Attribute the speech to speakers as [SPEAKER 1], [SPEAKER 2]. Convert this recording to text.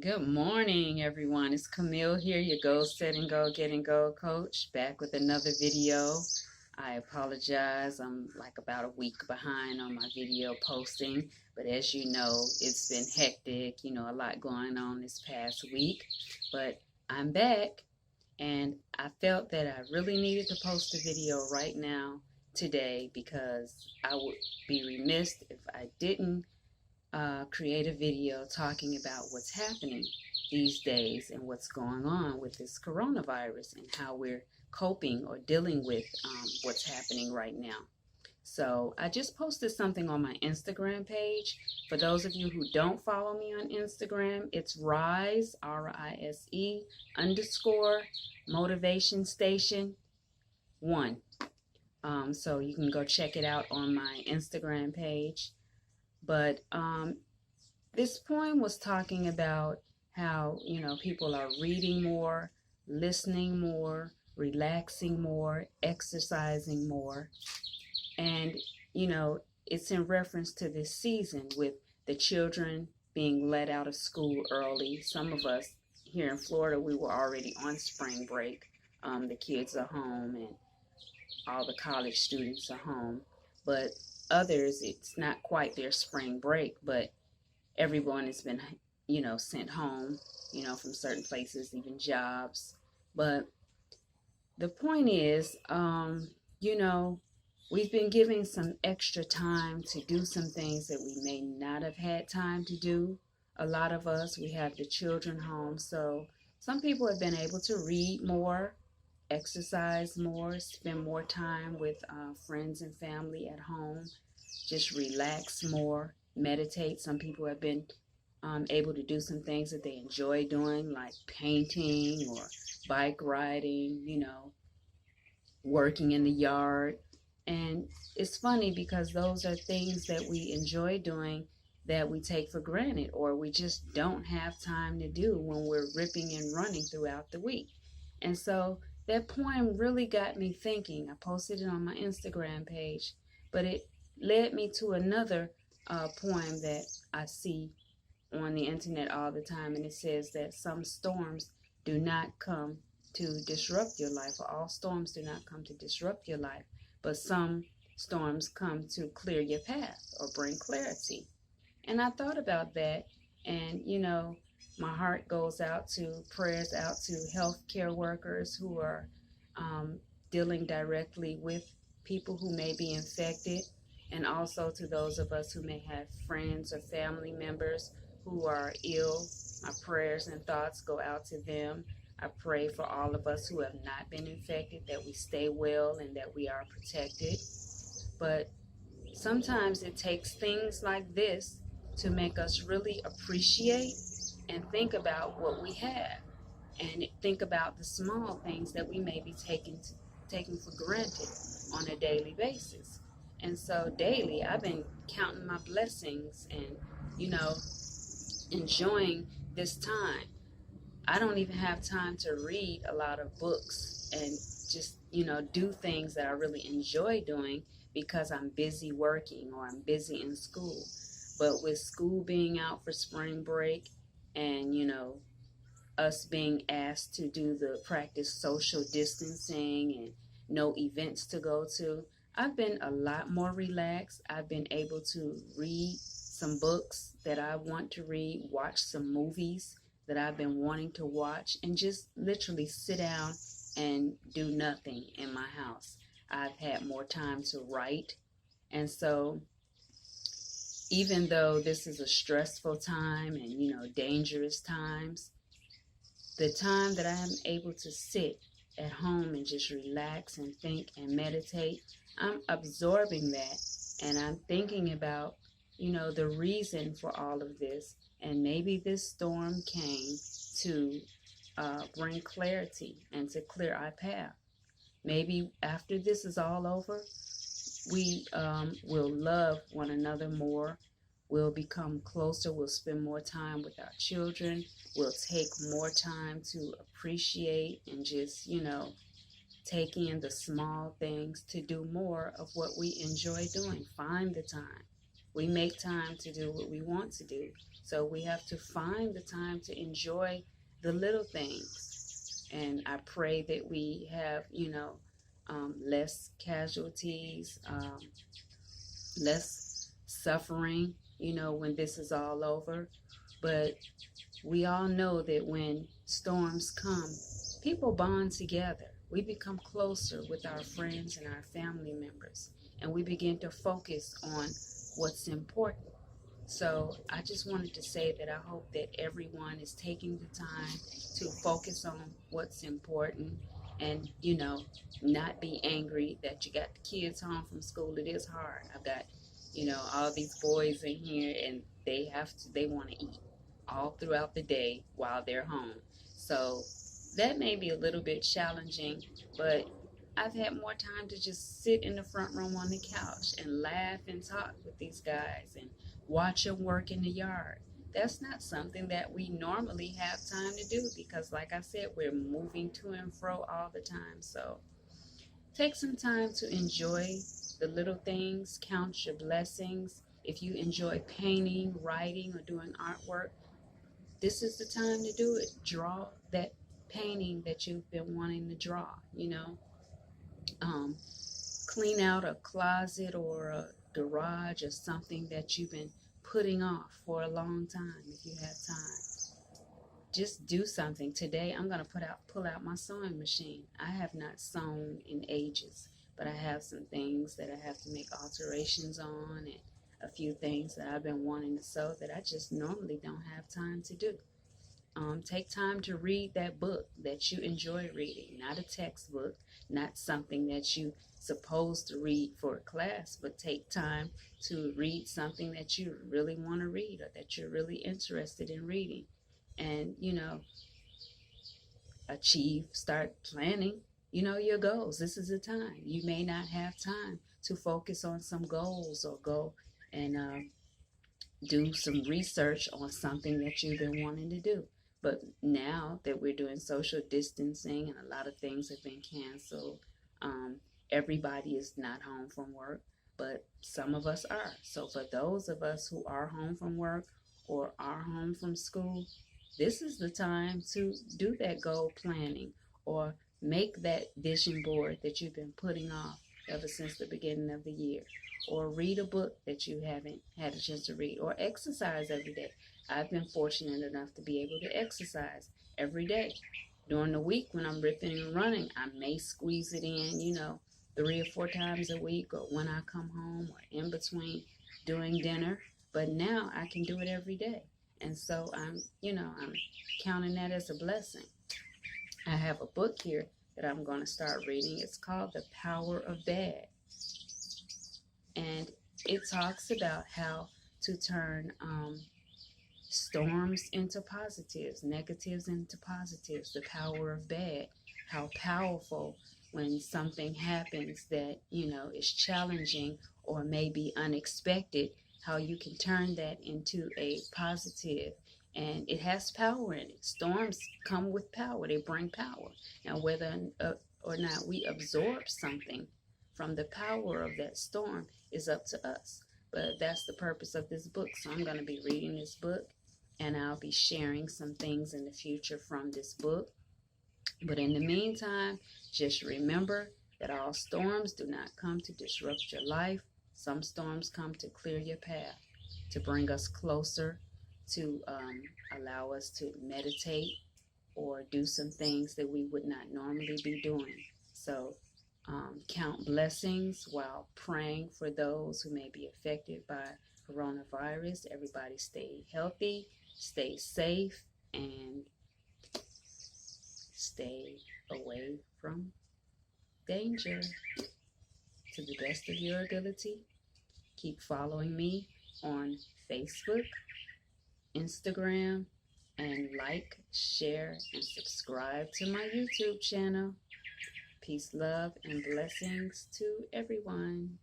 [SPEAKER 1] Good morning, everyone. It's Camille here, your Goal Set and Go Get and Go coach, back with another video. I apologize. I'm like about a week behind on my video posting, but as you know, it's been hectic, a lot going on this past week. But I'm back, and I felt that I really needed to post a video right now today because I would be remiss if I didn't create a video talking about what's happening these days and what's going on with this coronavirus and how we're coping or dealing with what's happening right now. So I just posted something on my Instagram page. For those of you who don't follow me on Instagram, it's RISE, R-I-S-E underscore motivation station 1. So you can go check it out on my Instagram page. But this poem was talking about how, people are reading more, listening more, relaxing more, exercising more. And, it's in reference to this season with the children being let out of school early. Some of us here in Florida, we were already on spring break. The kids are home and all the college students are home. But others, it's not quite their spring break, but everyone has been, sent home, from certain places, even jobs. But the point is, you know, we've been giving some extra time to do some things that we may not have had time to do. A lot of us, we have the children home, so some people have been able to read more, exercise more, spend more time with friends and family at home, just relax more, meditate. Some people have been able to do some things that they enjoy doing, like painting or bike riding, working in the yard. And it's funny because those are things that we enjoy doing that we take for granted or we just don't have time to do when we're ripping and running throughout the week. And so that poem really got me thinking. I posted it on my Instagram page, but it led me to another poem that I see on the internet all the time, and it says that some storms do not come to disrupt your life, or all storms do not come to disrupt your life, but some storms come to clear your path or bring clarity. And I thought about that, and my heart goes out to prayers out to healthcare workers who are dealing directly with people who may be infected, and also to those of us who may have friends or family members who are ill. My prayers and thoughts go out to them. I pray for all of us who have not been infected that we stay well and that we are protected. But sometimes it takes things like this to make us really appreciate and think about what we have and think about the small things that we may be taking for granted on a daily basis. And so daily I've been counting my blessings and you know enjoying this time. I don't even have time to read a lot of books and just, do things that I really enjoy doing because I'm busy working or I'm busy in school. But with school being out for spring break and, us being asked to do the practice social distancing and no events to go to, I've been a lot more relaxed. I've been able to read some books that I want to read, watch some movies that I've been wanting to watch, and just literally sit down and do nothing in my house. I've had more time to write. And so even though this is a stressful time and, dangerous times, the time that I am able to sit at home and just relax and think and meditate, I'm absorbing that and I'm thinking about, the reason for all of this. And maybe this storm came to bring clarity and to clear our path. Maybe after this is all over, we will love one another more. We'll become closer. We'll spend more time with our children. We'll take more time to appreciate and just, take in the small things to do more of what we enjoy doing. Find the time. We make time to do what we want to do. So we have to find the time to enjoy the little things. And I pray that we have, less casualties, less suffering, when this is all over. But we all know that when storms come, people bond together. We become closer with our friends and our family members, and we begin to focus on what's important. So I just wanted to say that I hope that everyone is taking the time to focus on what's important and, not be angry that you got the kids home from school. It is hard. I've got, all these boys in here and they want to eat all throughout the day while they're home. So that may be a little bit challenging, but I've had more time to just sit in the front room on the couch and laugh and talk with these guys and watch them work in the yard. That's not something that we normally have time to do because, like I said, we're moving to and fro all the time. So take some time to enjoy the little things, count your blessings. If you enjoy painting, writing, or doing artwork, this is the time to do it. Draw that painting that you've been wanting to draw, um, clean out a closet or a garage or something that you've been putting off for a long time if you have time. Just do something. Today I'm going to pull out my sewing machine. I have not sewn in ages, but I have some things that I have to make alterations on and a few things that I've been wanting to sew that I just normally don't have time to do. Take time to read that book that you enjoy reading, not a textbook, not something that you supposed to read for a class, but take time to read something that you really want to read or that you're really interested in reading. And, start planning, your goals. This is the time. You may not have time to focus on some goals or go and do some research on something that you've been wanting to do. But now that we're doing social distancing and a lot of things have been canceled, everybody is not home from work, but some of us are. So for those of us who are home from work or are home from school, this is the time to do that goal planning or make that vision board that you've been putting off ever since the beginning of the year, or read a book that you haven't had a chance to read, or exercise every day. I've been fortunate enough to be able to exercise every day. During the week when I'm ripping and running, I may squeeze it in, 3 or 4 times a week, or when I come home, or in between doing dinner. But now I can do it every day. And so I'm counting that as a blessing. I have a book here that I'm going to start reading. It's called The Power of Bad. And it talks about how to turn storms into positives, negatives into positives, the power of bad, how powerful when something happens that, is challenging or maybe unexpected, how you can turn that into a positive. And it has power in it. Storms come with power. They bring power. Now, whether or not we absorb something from the power of that storm is up to us. But that's the purpose of this book. So I'm going to be reading this book, and I'll be sharing some things in the future from this book. But in the meantime, just remember that all storms do not come to disrupt your life. Some storms come to clear your path, to bring us closer, to allow us to meditate or do some things that we would not normally be doing. So count blessings while praying for those who may be affected by coronavirus. Everybody stay healthy, stay safe, and stay away from danger to the best of your ability. Keep following me on Facebook, Instagram, and like, share, and subscribe to my YouTube channel. Peace, love, and blessings to everyone.